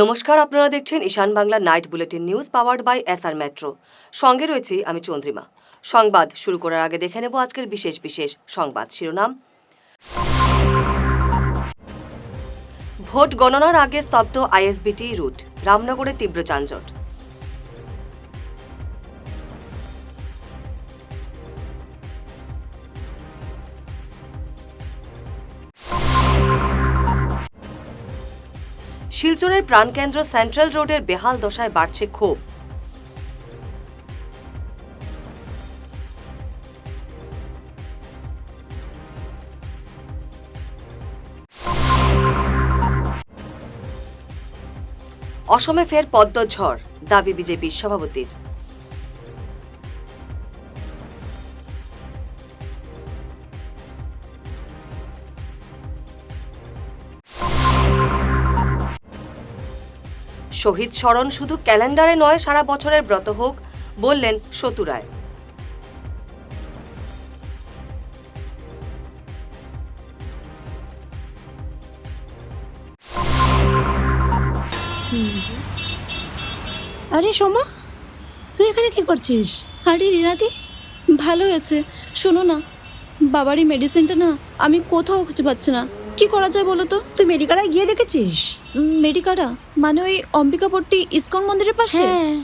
নমস্কার, আপনারা দেখছেন Ishan Bangla night bulletin news powered by SR metro. সঙ্গে রয়েছি আমি চন্দ্রিমা। সংবাদ শুরু করার আগে দেখে নেব আজকের বিশেষ সংবাদ শিরোনাম। ভোট গণনার আগে স্তব্ধ আইএসবিটি রুট, রামনগরে তীব্র যানজট। শিলচরের প্রাণকেন্দ্র সেন্ট্রাল রোডের বেহাল দশায় বাড়ছে ক্ষোভ। অসমে ফের পদ্ম ঝড়, দাবি বিজেপির সভাপতির। শহীদ স্মরণ শুধু ক্যালেন্ডারে নয়, সারা বছরের ব্রত হোক, বললেন সতু রায়। আরে সোমা, তুই এখানে কি করছিস? আরে রিনাদি, ভালো হয়েছে। শোনো না, বাবারই মেডিসিনটা না আমি কোথাও খুঁজে পাচ্ছি না। কি করা যায় বলো তো? তুই মেডিকালায় গিয়ে দেখেছিস? মেডিকাটা মানে ওই অম্বিকাপট্টি ইসকন মন্দিরের পাশে? হ্যাঁ,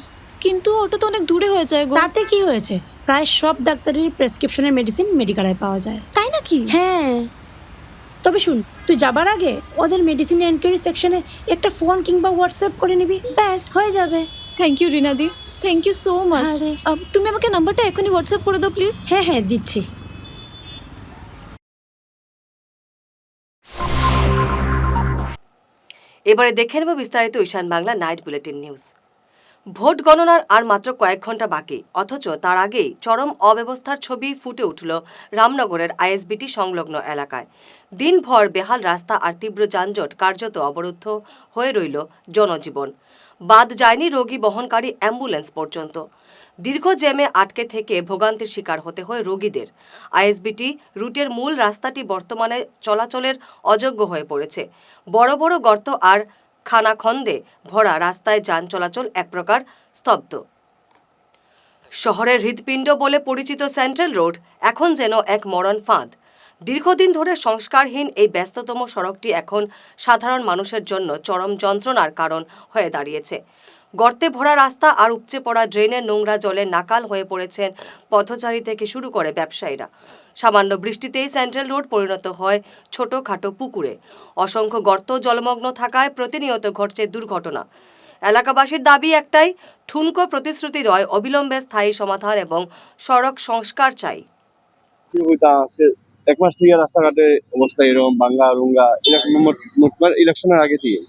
কিন্তু ওটা তো অনেক দূরে হয়ে যায় গো। তাতে কি হয়েছে? প্রায় সব ডাক্তারের প্রেসক্রিপশনের মেডিসিন মেডিকালায় পাওয়া যায়। তাই নাকি? হ্যাঁ, তবে শুন, তুই যাবার আগে ওদের মেডিসিন এনকোয়ারি সেকশনে একটা ফোন কিংবা হোয়াটসঅ্যাপ করে নিবি, ব্যাস হয়ে যাবে। থ্যাংক ইউ রিনাদি, থ্যাংক ইউ সো মাচ। আরে। তুমি আমাকে নাম্বারটা এখনই হোয়াটসঅ্যাপ করে দাও প্লিজ। হ্যাঁ হ্যাঁ, দিচ্ছি। এবারে দেখে নেব বিস্তারিত Ishan Bangla night bulletin news. Vote গণনার আর মাত্র কয়েক ঘন্টা বাকি, অথচ তার আগেই চরম অব্যবস্থার ছবি ফুটে উঠল রামনগরের আইএসবিটি সংলগ্ন এলাকায়। দিনভর বেহাল রাস্তা আর তীব্র যানজট কার্যত অবরুদ্ধ হয়ে রইল জনজীবন। বাদ যায়নি রোগী বহনকারী অ্যাম্বুলেন্স পর্যন্ত। দীর্ঘ জ্যামে আটকে থেকে ভোগান্তির শিকার হতে হয় রোগীদের। আইএসবিটি রুটের মূল রাস্তাটি বর্তমানে চলাচলের অযোগ্য হয়ে পড়েছে। বড় বড় গর্ত আর খানাখন্দে ভরা রাস্তায় যান চলাচল এক প্রকার স্তব্ধ। শহরের হৃৎপিণ্ড বলে পরিচিত সেন্ট্রাল রোড এখন যেন এক মরণ ফাঁদ। দীর্ঘদিন ধরে সংস্কারহীন এই ব্যস্ততম সড়কটি এখন সাধারণ মানুষের জন্য চরম যন্ত্রণার কারণ হয়ে দাঁড়িয়েছে। গর্তে ভরা রাস্তা আর উপচে পড়া ড্রেনের নোংরা জলে নাকাল হয়ে পড়েছেন পথচারী থেকে শুরু করে ব্যবসায়ীরা। সামান্য বৃষ্টিতেই সেন্ট্রাল রোড পরিণত হয় ছোটখাটো পুকুরে। অসংখ্য গর্ত জলমগ্ন থাকায় প্রতিনিয়ত ঘটছে দুর্ঘটনা। এলাকাবাসীর দাবি একটাই, ঠুনকো প্রতিশ্রুতি নয়, অবিলম্বে স্থায়ী সমাধান এবং সড়ক সংস্কার চাই। এক মাস থেকে রাস্তাঘাটে অবস্থা এরকম ভাঙ্গা রুঙ্গা, ইলেকশনের আগে দিয়ে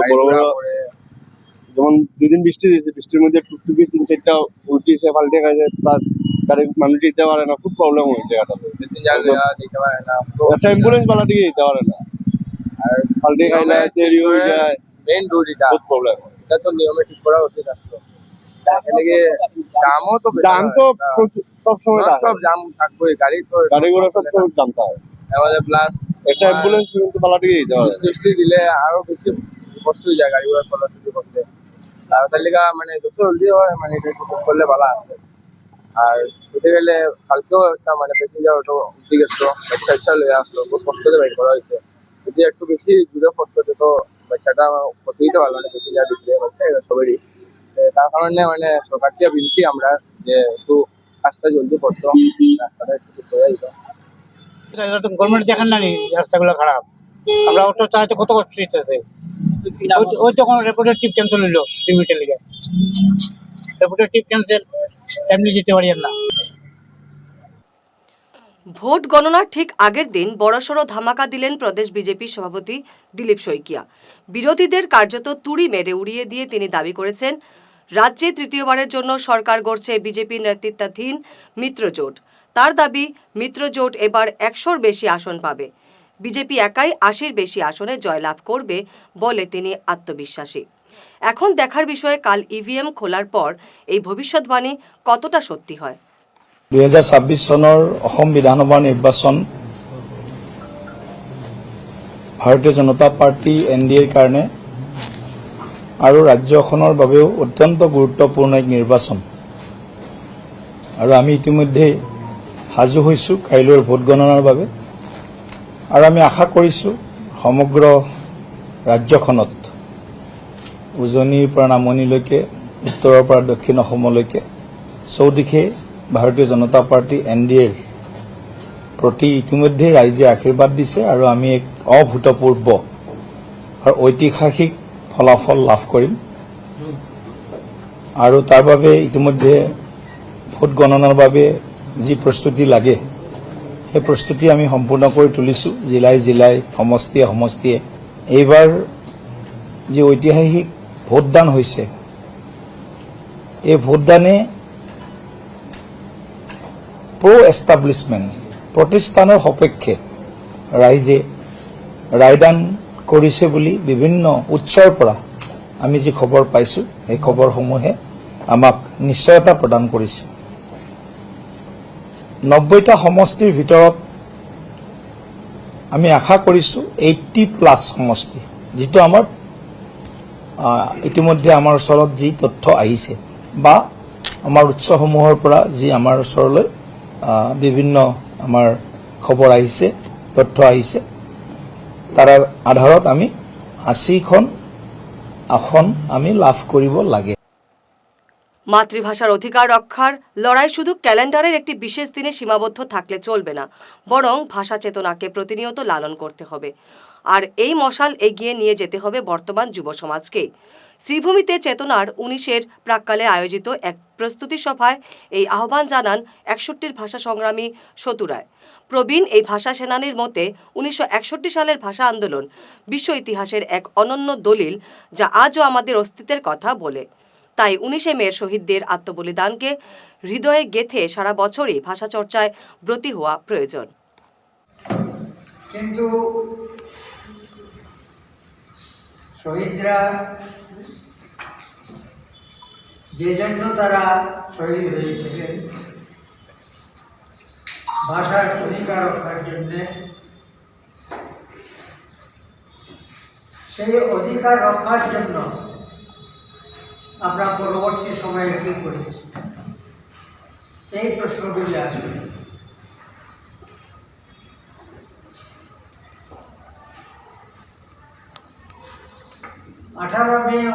বড় বড়, যেমন দুদিন বৃষ্টি দিয়েছে, বৃষ্টির মধ্যে টুকটুকি 3-4টা উল্টিছে, পাল্টে গেছে, গাড়ি মানুষ যেতে পারে না, খুব প্রবলেম হয় জায়গাটাতে। একটা অ্যাম্বুলেন্স বালা দিকে যেতে পারে না, আর পাল্টে গাইলা যায়, মেইন রোড এটা খুব প্রবলেম। এটা তো নিয়মে ঠিক করা উচিত আসলে। দাম তো সবসময় জাম থাকবে, গাড়ি ঘোড়া সবসময় জাম থাকে। প্লাস একটা অ্যাম্বুলেন্স কিন্তু বালা দিকে যেতে পারে, বৃষ্টি দিলে আরো বেশি কষ্ট হয়ে যায় গাড়ি ঘোড়া চলাচল করতে। তার লিগা মানে যত জলদি হয় মানে এটা করলে ভালো আছে। আর যেতে গেলে কালকেও একটা মানে প্যাসেঞ্জার অটো উঠে গেছিল, বাচ্চা লয়ে আসলো, বহুত কষ্ট করে বাইক করা হয়েছে। যদি একটু বেশি দূরে পড়তো তো বাচ্চাটা ক্ষতি হতে পারলো না, প্যাসেঞ্জার ভিতরে বাচ্চা এটা সবারই। তার কারণে মানে সরকার দিয়ে বিনতি আমরা যে একটু কাজটা জলদি করতো, রাস্তাটা একটু ঠিক করে দিত। গভর্নমেন্ট দেখেন না রাস্তাগুলো খারাপ, আমরা অটো চালাতে কত কষ্ট হইতেছে। ওই তখন রেপুটেটিভ ক্যান্সেল হইলো, লিমিটের লিগে রেপুটেটিভ ক্যান্সেল, এমনি যেতে পারি না। ভোট গণনার ঠিক আগের দিন বড়সড় ধামাকা দিলেন প্রদেশ বিজেপি সভাপতি দিলীপ শইকিয়া। বিরোধীদের কার্যত তুড়ি মেরে উড়িয়ে দিয়ে তিনি দাবি করেছেন, রাজ্যে তৃতীয়বারের জন্য সরকার গড়ছে বিজেপি নেতৃত্বাধীন মিত্রজোট। তার দাবি, মিত্রজোট এবার 100-র বেশি আসন পাবে। বিজেপি একাই 80-র বেশি আসনে জয়লাভ করবে বলে তিনি আত্মবিশ্বাসী। এখন দেখার বিষয়ে কাল ইভিএম খোলার পর এই ভবিষ্যৎবাণী কতটা সত্যি হয়। 2026 চনৰ অসম বিধানসভা নিৰ্বাচন ভাৰতীয় জনতা পাৰ্টি NDAৰ কাৰণে আৰু ৰাজ্যখনৰ বাবেও অত্যন্ত গুৰুত্বপূৰ্ণ এক নিৰ্বাচন। আৰু আমি ইতিমধ্যে সাজু হৈছোঁ কাইলৈৰ ভোট গণনাৰ বাবে। আৰু আমি আশা কৰিছোঁ সমগ্ৰ ৰাজ্যখনত উজনিৰ পৰা নামনিলৈকে, উত্তৰৰ পৰা দক্ষিণ অসমলৈকে চৌদিশে ভাৰতীয় জনতা পাৰ্টি NDAৰ প্ৰতি ইতিমধ্যে ৰাইজে আশীৰ্বাদ দিছে আৰু আমি এক অভূতপূৰ্ব আৰু ঐতিহাসিক ফলাফল লাভ কৰিম। আৰু তাৰ বাবে ইতিমধ্যে ভোট গণনাৰ বাবে যি প্ৰস্তুতি লাগে সেই প্ৰস্তুতি আমি সম্পূৰ্ণ কৰি তুলিছোঁ জিলাই জিলাই, সমষ্টিয়ে সমষ্টিয়ে। এইবাৰ যি ঐতিহাসিক ভোটদান হৈছে, এই ভোটদানে এষ্টাব্লিছমেণ্ট প্ৰতিষ্ঠানৰ সপক্ষে ৰাইজে ৰায়দান কৰিছে বুলি বিভিন্ন উৎসৰ পৰা আমি যি খবৰ পাইছোঁ, সেই খবৰসমূহে আমাক নিশ্চয়তা প্ৰদান কৰিছে। 90টা সমষ্টিৰ ভিতৰত আমি আশা কৰিছোঁ 80+ সমষ্টি, যিটো আমাৰ ইতিমধ্যে আমাৰ ওচৰত যি তথ্য আহিছে বা আমাৰ উৎসসমূহৰ পৰা যি আমাৰ ওচৰলৈ বিভিন্ন আমাৰ খবৰ আহিছে, তথ্য আহিছে, তাৰ আধাৰত আমি 80খন আসন আমি লাভ কৰিব লাগে। মাতৃভাষার অধিকার রক্ষার লড়াই শুধু ক্যালেন্ডারের একটি বিশেষ দিনে সীমাবদ্ধ থাকলে চলবে না, বরং ভাষা চেতনাকে প্রতিনিয়ত লালন করতে হবে। আর এই মশাল এগিয়ে নিয়ে যেতে হবে বর্তমান যুব সমাজকে। শ্রীভূমিতে চেতনার 19-এর প্রাক্কালে আয়োজিত এক প্রস্তুতি সভায় এই আহ্বান জানান 61 ভাষা সংগ্রামী সতু রায়। প্রবীণ এই ভাষা সেনানীর মতে 1961 সালের ভাষা আন্দোলন বিশ্ব ইতিহাসের এক অনন্য দলিল, যা আজও আমাদের অস্তিত্বের কথা বলে। তাই 19শে মের শহীদদের আত্মবলিদানকে হৃদয়ে গেঁথে সারা বছরই ভাষা চর্চায় ব্রতী হওয়া প্রয়োজন। কিন্তু শহীদরা যে জন্য তারা শহীদ হয়েছিলেন ভাষার অধিকার রক্ষার জন্যে, সেই অধিকার রক্ষার জন্য আমরা পরবর্তী সময়ে কী করেছি, এই প্রশ্নগুলি আসবে।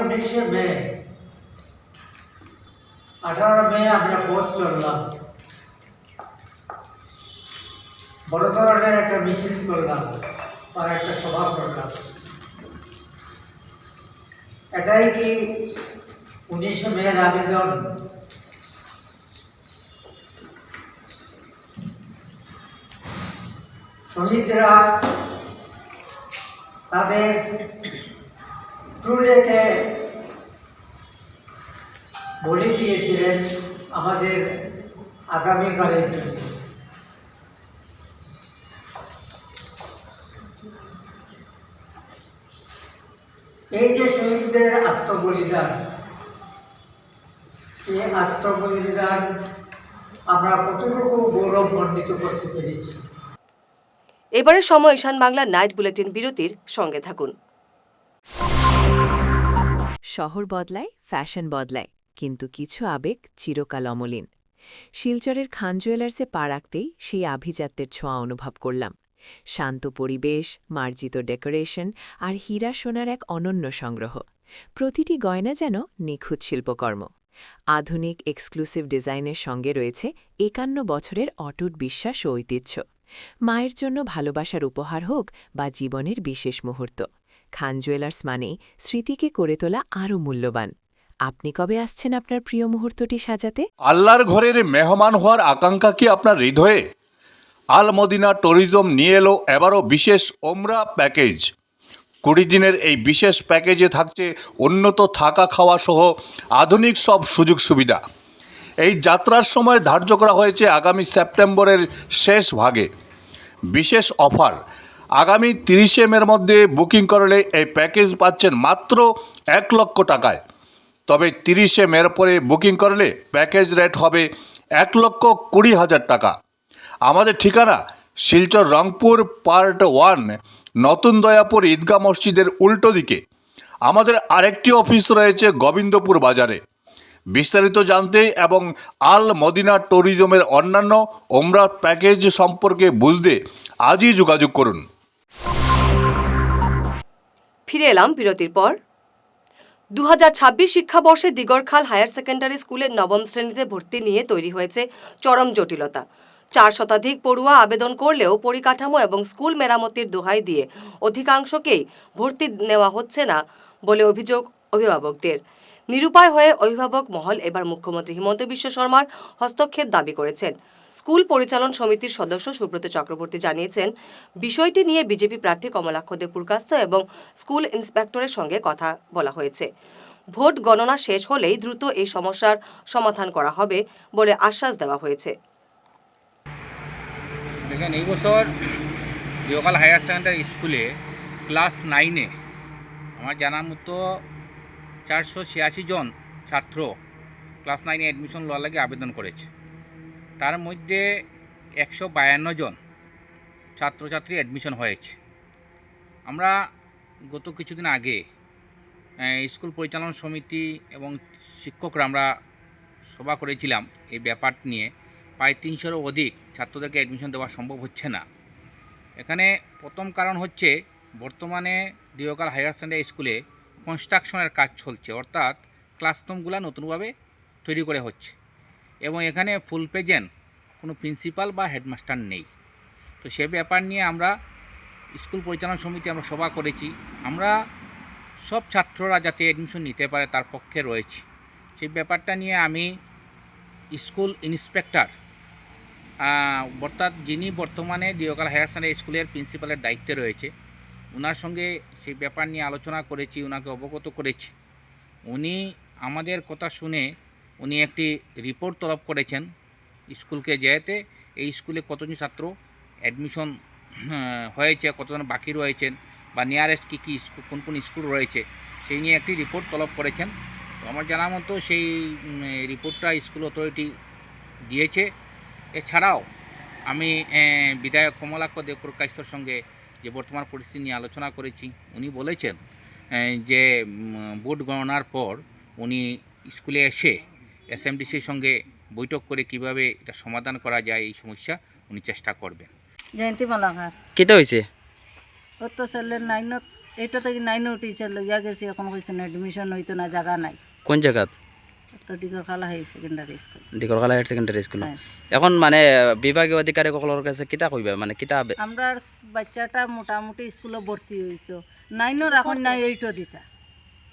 উনিশে মে আমরা পথ চললাম, বড় ধরনের একটা মিছিল করলাম বা একটা সভা করলাম। এটাই কি 19শে মের আবেদন? শহীদরা তাদের টুডেকে বলে দিয়েছিলেন আমাদের আগামীকালের জন্য। এই যে শহীদদের আত্মবলিদান, এই আত্মবলিদান আমরা কতটুকু গৌরবমণ্ডিত করতে পেরেছি। এবারের সময় ঈশান বাংলা নাইট বুলেটিন বিরতির সঙ্গে থাকুন। শহর বদলায়, ফ্যাশন বদলায়, কিন্তু কিছু আবেগ চিরকাল অমলিন। শিলচরের খান জুয়েলার্সে পা রাখতেই সেই আভিজাত্যের ছোঁয়া অনুভব করলাম। শান্ত পরিবেশ, মার্জিত ডেকোরেশন আর হীরা সোনার এক অনন্য সংগ্রহ। প্রতিটি গয়না যেন নিখুঁত শিল্পকর্ম। আধুনিক এক্সক্লুসিভ ডিজাইনের সঙ্গে রয়েছে 51 বছরের অটুট বিশ্বাস ও ঐতিহ্য। মায়ের জন্য ভালোবাসার উপহার হোক বা জীবনের বিশেষ মুহূর্ত, খান জুয়েলার্স মানেই স্মৃতিকে করে তোলা আরও মূল্যবান। আপনি কবে আসছেন আপনার প্রিয় মুহূর্তটি সাজাতে? আল্লাহর ঘরের মেহমান হওয়ার আকাঙ্ক্ষা কি আপনার হৃদয়ে? আল মদিনা ট্যুরিজম নিয়ে এলো এবারও বিশেষ ওমরা প্যাকেজ। 20 দিনের এই বিশেষ প্যাকেজে থাকছে উন্নত থাকা খাওয়া সহ আধুনিক সব সুযোগ সুবিধা। এই যাত্রার সময় ধার্য করা হয়েছে আগামী সেপ্টেম্বরের শেষ ভাগে। বিশেষ অফার, আগামী 30শে মের মধ্যে বুকিং করলে এই প্যাকেজ পাচ্ছেন মাত্র 1 লক্ষ টাকায়। তবে 30শে মের পরে বুকিং করলে প্যাকেজ রেট হবে 1,20,000 টাকা। আমাদের ঠিকানা শিলচর রংপুর পার্ট 1, নতুন দয়াপুর ঈদগাহ মসজিদের উল্টো দিকে। আমাদের আরেকটি অফিস রয়েছে গোবিন্দপুর বাজারে। বিস্তারিত জানতে এবং আল মদিনা ট্যুরিজমের অন্যান্য ওমরা প্যাকেজ সম্পর্কে বুঝতে আজই যোগাযোগ করুন। ফিরে এলাম বিরতির পর। 2026 শিক্ষাবর্ষে দিগরখাল হায়ার সেকেন্ডারি স্কুলের নবম শ্রেণীতে ভর্তি নিয়ে তৈরি হয়েছে চরম জটিলতা। 4 শতাধিক পড়ুয়া আবেদন করলেও পরিকাঠামো এবং স্কুল মেরামতির দোহাই দিয়ে অধিকাংশকেই ভর্তি নেওয়া হচ্ছে না বলে অভিযোগ অভিভাবকদের। নিরুপায় হয়ে অভিভাবক মহল এবার মুখ্যমন্ত্রী হিমন্ত বিশ্ব শর্মার হস্তক্ষেপ দাবি করেছেন। স্কুল পরিচালন সমিতির সদস্য সুব্রত চক্রবর্তী জানিয়েছেন, বিষয়টি নিয়ে বিজেপি প্রার্থী কমলাক্ষ দেবপুরকাস্ত এবং স্কুল ইন্সপেক্টরের সঙ্গে কথা বলা হয়েছে। ভোট গণনা শেষ হলেই দ্রুত এই সমস্যার সমাধান করা হবে বলে আশ্বাস দেওয়া হয়েছে। দেখেন, এই বছর দিগরখাল হায়ার সেকেন্ডারি স্কুলে ক্লাস 9-এ আমার জানার মতো 486 জন ছাত্র ক্লাস 9-এ অ্যাডমিশন লওয়ার লাগে আবেদন করেছে। তার মধ্যে 152 জন ছাত্রছাত্রী অ্যাডমিশন হয়েছে। আমরা গত কিছুদিন আগে স্কুল পরিচালন সমিতি এবং শিক্ষকরা আমরা সভা করেছিলাম এই ব্যাপার নিয়ে। প্রায় 300-এরও অধিক ছাত্রদেরকে অ্যাডমিশন দেওয়া সম্ভব হচ্ছে না। এখানে প্রথম কারণ হচ্ছে বর্তমানে দিগরখাল হায়ার সেকেন্ডারি স্কুলে কনস্ট্রাকশনের কাজ চলছে, অর্থাৎ ক্লাসরুমগুলো নতুনভাবে তৈরি করে হচ্ছে এবং এখানে ফুল প্রেজেন্ট কোনো প্রিন্সিপাল বা হেডমাস্টার নেই। তো সে ব্যাপার নিয়ে আমরা স্কুল পরিচালনা সমিতি আমরা সভা করেছি। আমরা সব ছাত্ররা যাতে অ্যাডমিশন নিতে পারে তার পক্ষে রয়েছি। সেই ব্যাপারটা নিয়ে আমি স্কুল ইন্সপেক্টর অর্থাৎ যিনি বর্তমানে দিগরখাল হায়ার সেকেন্ডারি স্কুলের প্রিন্সিপালের দায়িত্বে রয়েছে, ওনার সঙ্গে সেই ব্যাপার নিয়ে আলোচনা করেছি, ওনাকে অবগত করেছি। উনি আমাদের কথা শুনে উনি একটি রিপোর্ট তলব করেছেন স্কুলকে, যেতে এই স্কুলে কতজন ছাত্র অ্যাডমিশন হয়েছে, কতজন বাকি রয়েছেন বা নিয়ারেস্ট কী কী স্কুল কোন কোন স্কুল রয়েছে সেই নিয়ে একটি রিপোর্ট তলব করেছেন। তো আমার জানা মতো সেই রিপোর্টটা স্কুল অথরিটি দিয়েছে। এছাড়াও আমি বিধায়ক কমলাক্ষ দেবপুরকাস্তর সঙ্গে যে বর্তমান পরিস্থিতি নিয়ে আলোচনা করেছি। উনি বলেছেন যে ভোট গণনার পর উনি স্কুলে এসে এসএমডিসির সঙ্গে বৈঠক করে কিভাবে এটা সমাধান করা যায় এই সমস্যা উনি চেষ্টা করবেন। জয়ন্তী মালাকার কেটে হয়েছে ও তো ছেলের 9 এইটা থেকে 9 টিচার লইয়া গেছি, এখন কইছে না এডমিশন হইতো না, জায়গা নাই। কোন জায়গা? তো Digarkhal high secondary school. Digarkhal higher secondary school. এখন মানে বিভাগীয় অধিকারী সকলের কাছে কিতা কইবা, মানে কিতা আমরা বাচ্চাটা মোটামুটি স্কুলে ভর্তি হইতো, 9-এর এখন নাই 8ও দিতা,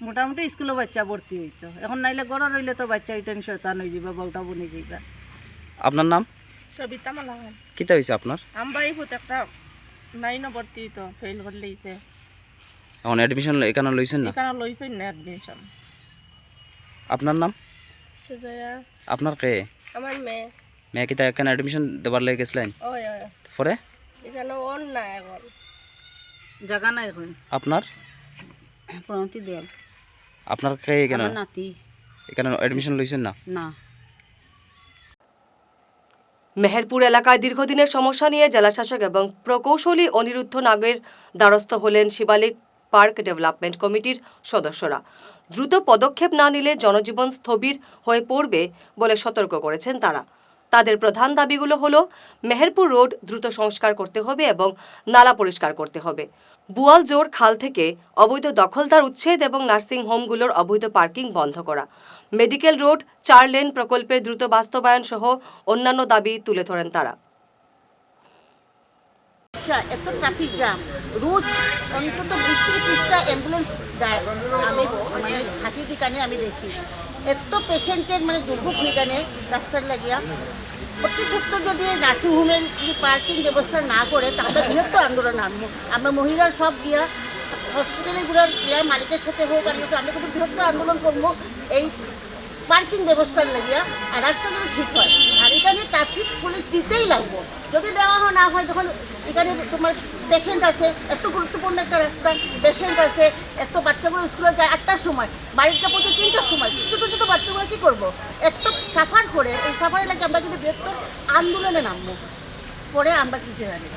মোটামুটি স্কুলে বাচ্চা ভর্তি হইতো। এখন নাইলে গড় রইলে তো বাচ্চা ইটেন শয়তান হয়ে যাবা, বউটা বনে যাইবা। আপনার নাম? সবিতা মালাকার। কিতা হয়েছে আপনার? আমরা এই ভূত একটা 9 ভর্তি হইতো, ফেল করে লইছে। এখন অ্যাডমিশন এখানে লইছেন না? এখানে লইছেন না অ্যাডমিশন। আপনার নাম? সুজয়া। আপনার কে? আমার মেয়ে। মেয়ে কিতা এখানে অ্যাডমিশন দেবার লাগে গেছিলেন? ওই ওই পরে এখানে ওর না এখন জায়গা নাই এখন। আপনার? প্রণতি দেব। আপনার কে এখানে? আমার নাতি। এখানে অ্যাডমিশন লইছেন না? না। মেহেরপুর এলাকায় দীর্ঘদিনের সমস্যা নিয়ে জেলাশাসক এবং প্রকৌশলী অনিরুদ্ধ নাগের দ্বারস্থ হলেন শিবালিক পার্ক ডেভেলপমেন্ট কমিটির সদস্যরা। দ্রুত পদক্ষেপ না নিলে জনজীবন স্থবির হয়ে পড়বে বলে সতর্ক করেছেন তারা। তাদের প্রধান দাবিগুলো হলো মেহেরপুর রোড দ্রুত সংস্কার করতে হবে এবং নালা পরিষ্কার করতে হবে, বুয়ালজোর খাল থেকে অবৈধ দখলদার উচ্ছেদ এবং নার্সিং হোমগুলোর অবৈধ পার্কিং বন্ধ করা, মেডিকেল রোড 4 লেন প্রকল্পের দ্রুত বাস্তবায়ন সহ অন্যান্য দাবি তুলে ধরেন তারা। এত ট্রাফিক জ্যাম, রোজ অন্তত 20-30টা অ্যাম্বুলেন্স যায়। আমি মানে হাঁটি দিকানে আমি দেখি এত পেশেন্টের মানে দুর্ভোগ হইকানে রাস্তার লাগিয়া। প্রতি সপ্তাহ যদি নার্সিংহোমের যদি পার্কিং ব্যবস্থা না করে তাহলে বৃহত্তর আন্দোলন আনবো। আমরা মহিলা সব গিয়া হসপিটালগুলো গিয়া মালিকের সাথে হোক আর আমরা কিন্তু বৃহত্তর আন্দোলন করবো এই পার্কিং ব্যবস্থার লাগিয়া। আর রাস্তা যেন ঠিক হয়, আর এখানে ট্রাফিক পুলিশ দিতেই লাগবো। যদি দেওয়া না হয় তখন এখানে তোমার পেশেন্ট আছে, এত গুরুত্বপূর্ণ একটা রাস্তা, পেশেন্ট আছে, এত বাচ্চাগুলো স্কুলে যায় 8টার সময়, বাড়িতে পৌঁছে 3টার সময়। ছোটো ছোটো বাচ্চাগুলো কী করবো? এত সাফার করে এই সাফারের লাগে আমরা কিন্তু বৃহত্তর আন্দোলনে নামবো, পরে আমরা কিছু জানি।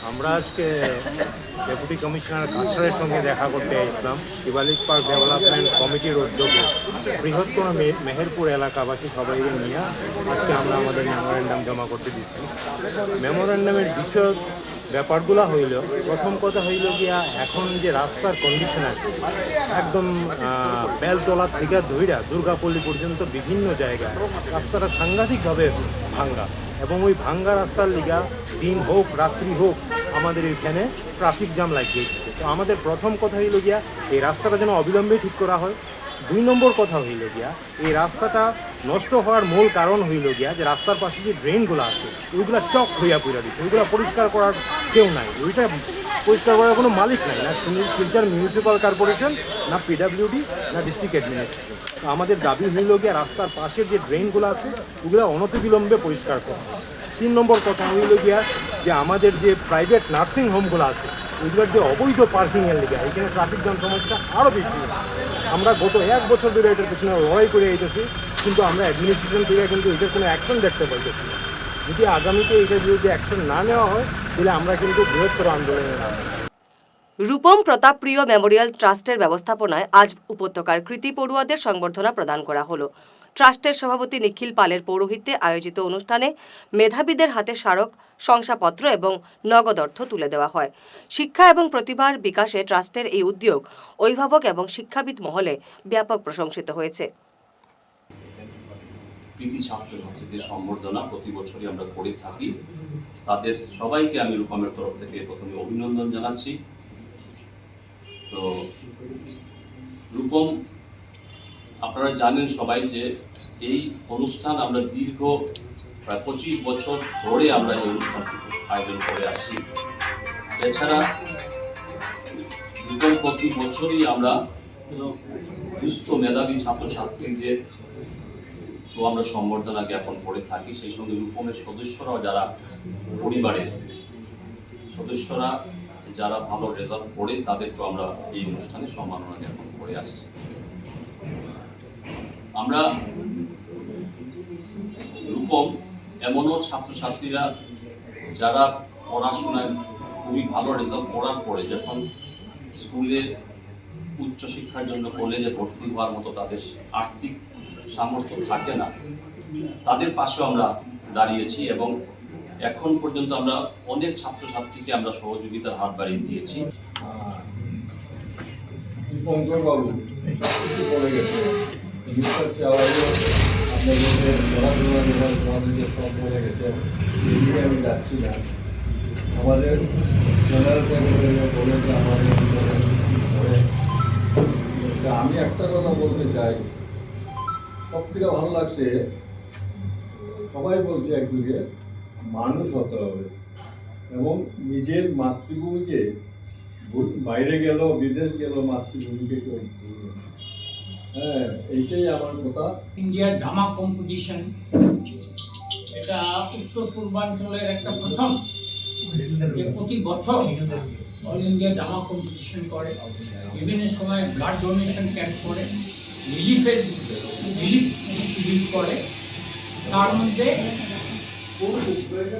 আমরা আজকে ডেপুটি কমিশনার কাছাড়ের সঙ্গে দেখা করতে এসেছিলাম শিবালিক পার্ক ডেভেলপমেন্ট কমিটির উদ্যোগে বৃহত্তর মেহেরপুর এলাকাবাসী সবাইকে নিয়ে আজকে আমরা আমাদের মেমোরেন্ডাম জমা করতে দিচ্ছি। মেমোরেন্ডামের বিষয় ব্যাপারগুলো হইল, প্রথম কথা হইল গিয়া এখন যে রাস্তার কন্ডিশন আছে একদম বেলতলা থেকে ধইরা দুর্গাপল্লী পর্যন্ত বিভিন্ন জায়গায় রাস্তাটা সাংঘাতিকভাবে ভাঙ্গা, এবং ওই ভাঙ্গা রাস্তার লিগা দিন হোক রাত্রি হোক আমাদের এখানে ট্রাফিক জ্যাম লাগিয়ে থাকে। তো আমাদের প্রথম কথা হইল গিয়া এই রাস্তাটা যেন অবিলম্বে ঠিক করা হয়। 2 নম্বর কথা হইল গিয়া এই রাস্তাটা নষ্ট হওয়ার মূল কারণ হইল গিয়া যে রাস্তার পাশে যে ড্রেনগুলো আছে ওইগুলো চক হইয়া পড়া দিচ্ছে, ওইগুলো পরিষ্কার করার কেউ নাই, ওইটা পরিষ্কার করার কোনো মালিক নাই, না শিলচর মিউনিসিপ্যাল কর্পোরেশন, না পিডাব্লিউডি, না ডিস্ট্রিক্ট অ্যাডমিনিস্ট্রেশন। তো আমাদের দাবি হইল গিয়া রাস্তার পাশের যে ড্রেনগুলো আছে ওগুলো অনতিবিলম্বে পরিষ্কার করা। 3 নম্বর কথা হইল গিয়া যে আমাদের যে প্রাইভেট নার্সিং হোমগুলো আছে ওইগুলোর যে অবৈধ পার্কিংয়ের লেগে এখানে ট্রাফিক জ্যাম সমস্যা আরও বেশি। আমরা গত 1 বছর ধরে এটার পেছনে লড়াই করে এসেছি, কিন্তু আমরা অ্যাডমিনিস্ট্রেশন থেকে কিন্তু এটার কোনো অ্যাকশন দেখতে পাইতেছি না। যদি আগামীতে এটার বিরুদ্ধে অ্যাকশন না নেওয়া হয় তাহলে আমরা কিন্তু বৃহত্তর আন্দোলনে নামব। রূপম প্রতাপ প্রিয় মেমোরিয়াল ট্রাস্টের ব্যবস্থাপনায় আজ উপত্যকার কৃতি পড়ুয়াদের সংবর্ধনা প্রদান করা হলো। ট্রাস্টের সভাপতি নিখিল পালের পৌরোহিত্যে আয়োজিত অনুষ্ঠানে মেধাবীদের হাতে স্মারক, শংসাপত্র এবং নগদ অর্থ তুলে দেওয়া হয়। শিক্ষা এবং প্রতিভার বিকাশে ট্রাস্টের এই উদ্যোগ অভিভাবক এবং শিক্ষাবিদ মহলে ব্যাপক প্রশংসিত হয়েছে। কৃতি ছাত্রছাত্রীদের সম্বর্ধনা প্রতি বছরই আমরা করে থাকি। তাদের সবাইকে আমি রূপমের তরফ থেকে প্রথমে অভিনন্দন জানাচ্ছি। তো রূপম, আপনারা জানেন সবাই যে এই অনুষ্ঠান আমরা দীর্ঘ প্রায় 25 বছর ধরে আমরা এই অনুষ্ঠানটি আয়োজন করে আসছি। এছাড়া রূপম প্রতি বছরই আমরা দুস্থ মেধাবী ছাত্রছাত্রীদের তো আমরা সম্বর্ধনা জ্ঞাপন করে থাকি। সেই সঙ্গে রূপমের সদস্যরাও যারা পরিবারের সদস্যরা যারা ভালো রেজাল্ট করে তাদেরকেও আমরা এই অনুষ্ঠানে সম্মাননা জ্ঞাপন করে আসছি। আমরা রূপম এমনও ছাত্রছাত্রীরা যারা পড়াশোনায় খুবই ভালো রেজাল্ট করার পরে যখন স্কুলে উচ্চশিক্ষার জন্য কলেজে ভর্তি হওয়ার মতো তাদের আর্থিক সামর্থ্য থাকে না, তাদের পাশেও আমরা দাঁড়িয়েছি এবং এখন পর্যন্ত আমরা অনেক ছাত্রছাত্রীকে আমরা সহযোগিতার হাত বাড়িয়ে দিয়েছি। আমি যাচ্ছি না, আমাদের জেনারেল আমি একটা কথা বলতে চাই, সব থেকে ভালো লাগছে সবাই বলছে একদিকে মানুষ হতে হবে এবং নিজের মাতৃভূমিকে বাইরে গেল বিদেশ গেল মাতৃভূমিকে কেউ ভুলবে। হ্যাঁ, এইটাই আমার কথা। ইন্ডিয়ার ড্রামা কম্পিটিশন এটা উত্তর পূর্বাঞ্চলের একটা প্রথম, যে প্রতি বছর অল ইন্ডিয়া ড্রামা কম্পিটিশন করে, বিভিন্ন সময় ব্লাড ডোনেশন ক্যাম্প করে, রিলিফ ডিস্ট্রিবিউট করে। তার মধ্যে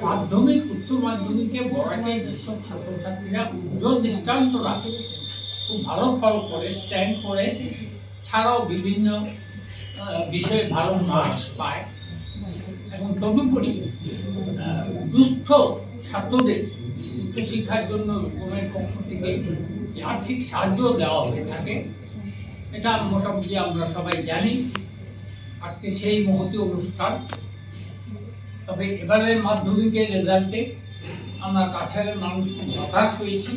মাধ্যমিক উচ্চ মাধ্যমিকে বড়াকে যেসব ছাত্রছাত্রীরা উজ্জ্বল দৃষ্টান্ত রাখে, খুব ভালো ফল করে, স্ট্যান্ড করে, ছাড়াও বিভিন্ন বিষয়ে ভালো মার্কস পায় এবং তদুপরি দুস্থ ছাত্রদের উচ্চশিক্ষার জন্য রূপমের পক্ষ থেকে আর্থিক সাহায্য দেওয়া হয়ে থাকে। এটা মোটামুটি আমরা সবাই জানি। আজকে সেই মহতী অনুষ্ঠান। তবে এবারের মাধ্যমিকের রেজাল্টে আমরা কাছাড়ের মানুষ খুব হতাশ হয়েছি।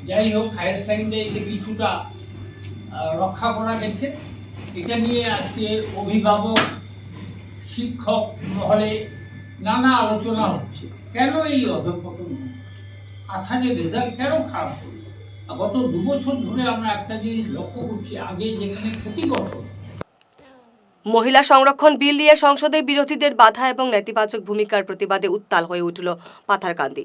যাই হোক, হায়ার সেকেন্ডারিতে কিছুটা রক্ষা করা গেছে। এটা নিয়ে আজকে অভিভাবক, শিক্ষক মহলে নানা আলোচনা হচ্ছে। কেন এই অধঃপতন, কাছাড়ের রেজাল্ট কেন খারাপ হল? গত 2 বছর ধরে আমরা একটা জিনিস লক্ষ্য করছি, আগে যেখানে প্রতি বছর মহিলা সংরক্ষণ বিল নিয়ে সংসদে বিরোধীদের বাধা এবং নেতিবাচক ভূমিকার প্রতিবাদে উত্তাল হয়ে উঠল পাথারকান্দি।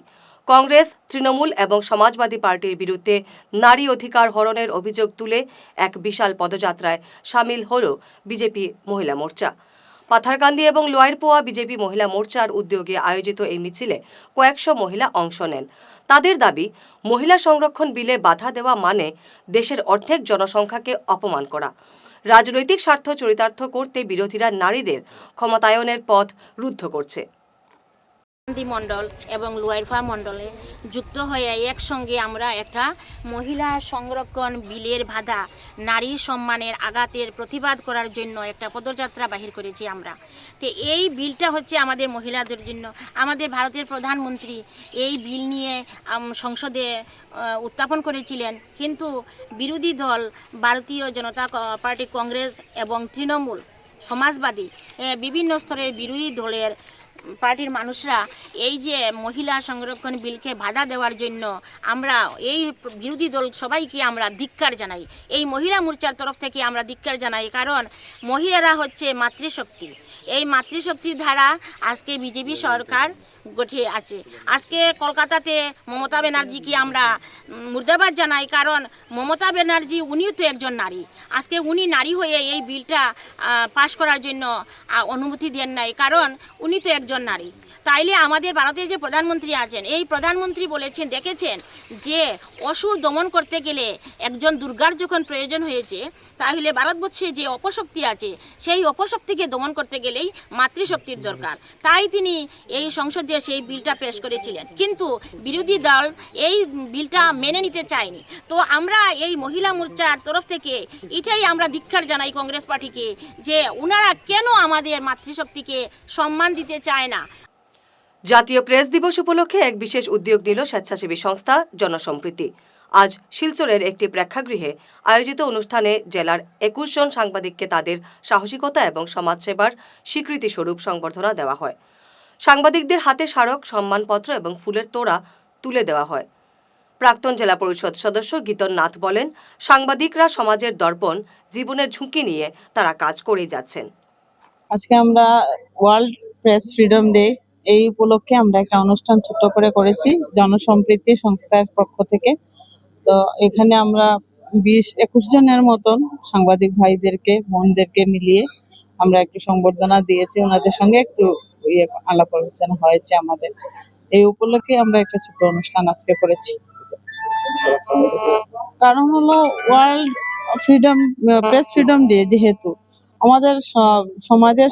কংগ্রেস, তৃণমূল এবং সমাজবাদী পার্টির বিরুদ্ধে নারী অধিকার হরণের অভিযোগ তুলে এক বিশাল পদযাত্রায় সামিল হল বিজেপি মহিলা মোর্চা। পাথারকান্দি এবং লোয়ারপোয়া বিজেপি মহিলা মোর্চার উদ্যোগে আয়োজিত এই মিছিলে কয়েকশো মহিলা অংশ নেন। তাদের দাবি, মহিলা সংরক্ষণ বিলে বাধা দেওয়া মানে দেশের অর্ধেক জনসংখ্যাকে অপমান করা। রাজনৈতিক স্বার্থ চরিতার্থ করতে বিরোধীরা নারীদের ক্ষমতায়নের পথ রুদ্ধ করছে। মণ্ডল এবং লোয়ারপোয়া মণ্ডলে যুক্ত হয়ে একসঙ্গে আমরা একটা মহিলা সংরক্ষণ বিলের বাধা, নারী সম্মানের আঘাতের প্রতিবাদ করার জন্য একটা পদযাত্রা বাহির করেছি আমরা। তো এই বিলটা হচ্ছে আমাদের মহিলাদের জন্য। আমাদের ভারতের প্রধানমন্ত্রী এই বিল নিয়ে সংসদে উত্থাপন করেছিলেন, কিন্তু বিরোধী দল ভারতীয় জনতা পার্টি, কংগ্রেস এবং তৃণমূল, সমাজবাদী বিভিন্ন স্তরের বিরোধী দলের পার্টির মানুষরা এই যে মহিলা সংরক্ষণ বিলকে বাধা দেওয়ার জন্য আমরা এই বিরোধী দল সবাইকে আমরা ধিক্কার জানাই। এই মহিলা মোর্চার তরফ থেকে আমরা ধিক্কার জানাই, কারণ মহিলারা হচ্ছে মাতৃশক্তি। এই মাতৃশক্তির ধারা আজকে বিজেপি সরকার গঠিয়ে আছে। আজকে কলকাতাতে মমতা ব্যানার্জিকে আমরা মুর্দাবাদ জানাই, কারণ মমতা ব্যানার্জি উনিও তো একজন নারী। আজকে উনি নারী হয়ে এই বিলটা পাশ করার জন্য অনুমতি দেন নাই, কারণ উনি তো একজন নারী। তাইলে আমাদের ভারতের যে প্রধানমন্ত্রী আছেন, এই প্রধানমন্ত্রী বলেছেন, দেখেছেন যে অসুর দমন করতে গেলে একজন দুর্গার যখন প্রয়োজন হয়েছে, তাহলে ভারতবর্ষে যে অপশক্তি আছে সেই অপশক্তিকে দমন করতে গেলেই মাতৃশক্তির দরকার। তাই তিনি এই সংসদে সেই বিলটা পেশ করেছিলেন, কিন্তু বিরোধী দল এই বিলটা মেনে নিতে চায়নি। তো আমরা এই মহিলা মোর্চার তরফ থেকে এটাই আমরা ধিক্কার জানাই কংগ্রেস পার্টিকে, যে ওনারা কেন আমাদের মাতৃশক্তিকে সম্মান দিতে চায় না। জাতীয় প্রেস দিবস উপলক্ষে এক বিশেষ উদ্যোগ নিল স্বেচ্ছাসেবী সংস্থা জনসম্প্রীতি। আজ শিলচরের একটি প্রেক্ষাগৃহে আয়োজিত অনুষ্ঠানে জেলার 21 জন সাংবাদিককে তাদের সাহসিকতা এবং সমাজসেবার স্বীকৃতি স্বরূপ সংবর্ধনা দেওয়া হয়। সাংবাদিকদের হাতে স্মারক, সম্মানপত্র এবং ফুলের তোড়া তুলে দেওয়া হয়। প্রাক্তন জেলা পরিষদ সদস্য গীতন নাথ বলেন, সাংবাদিকরা সমাজের দর্পণ, জীবনের ঝুঁকি নিয়ে তারা কাজ করেই যাচ্ছেন। আজকে আমরা ওয়ার্ল্ড প্রেস ফ্রিডম ডে, এই উপলক্ষে আমরা একটা অনুষ্ঠান ছোট করে করেছি জনসম্প্রীতি সংস্থার পক্ষ থেকে। তো এখানে আমরা 20-21 জনের মতন সাংবাদিক ভাইদেরকে, বোনদেরকে মিলিয়ে আমরা একটু সংবর্ধনা দিয়েছি। ওনাদের সঙ্গে একটু আলাপ আলোচনা হয়েছে আমাদের। এই উপলক্ষে আমরা একটা ছোট অনুষ্ঠান আজকে করেছি। কারণ হলো world freedom, press freedom day, যেহেতু আমাদের সমাজের,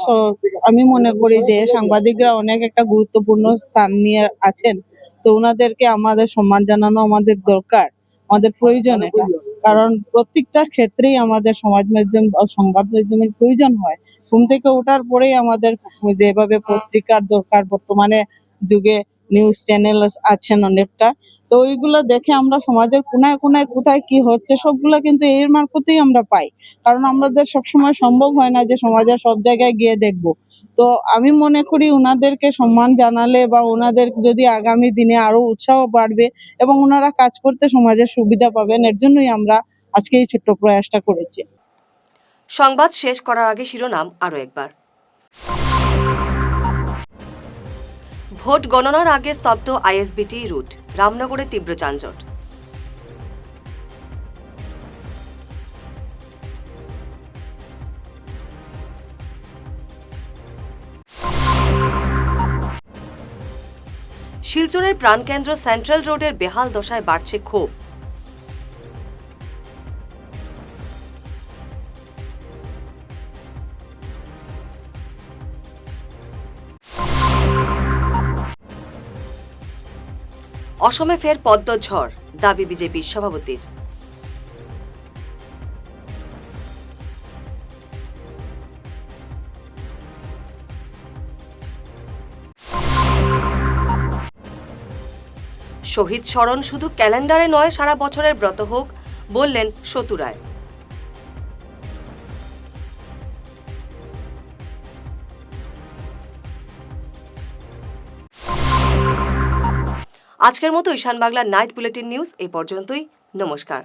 আমি মনে করি যে সাংবাদিকরা অনেক একটা গুরুত্বপূর্ণ স্থান নিয়ে আছেন। তো ওনাদেরকে আমাদের সম্মান জানানো আমাদের দরকার, আমাদের প্রয়োজন এটা। কারণ প্রত্যেকটা ক্ষেত্রেই আমাদের সমাজ মাধ্যম, সংবাদ মাধ্যমের প্রয়োজন হয়। ঘুম থেকে ওঠার পরেই আমাদের যেভাবে পত্রিকার দরকার, বর্তমানে যুগে নিউজ চ্যানেল আছেন অনেকটা। তো ওইগুলো দেখে আমরা সমাজের কোনায় কোনায় কোথায় কি হচ্ছে সবগুলো কিন্তু এর মারফতেই আমরা পাই। কারণ আমাদের সবসময় সম্ভব হয় না যে সমাজের সব জায়গায় গিয়ে দেখবো। তো আমি মনে করি ওনাদেরকে সম্মান জানালে বা ওনাদের যদি আগামী দিনে আরো উৎসাহ বাড়বে এবং ওনারা কাজ করতে সমাজের সুবিধা পাবেন, এর জন্যই আমরা আজকে এই ছোট্ট প্রয়াসটা করেছি। সংবাদ শেষ করার আগে শিরোনাম আরো একবার। ভোট গণনার আগে স্তব্ধ আইএসবিটি রুট, রামনগরে তীব্র যানজট। শিলচরের প্রাণকেন্দ্র সেন্ট্রাল রোডের বেহাল দশায় বাড়ছে ক্ষোভ। অসমে ফের পদ্ম ঝড়, দাবি বিজেপির সভাপতির। শহীদ স্মরণ শুধু ক্যালেন্ডারে নয়, সারা বছরের ব্রত হোক, বললেন সতু রায়। আজকের মতো ঈশান বাংলা নাইট বুলেটিন নিউজ এই পর্যন্তই। নমস্কার।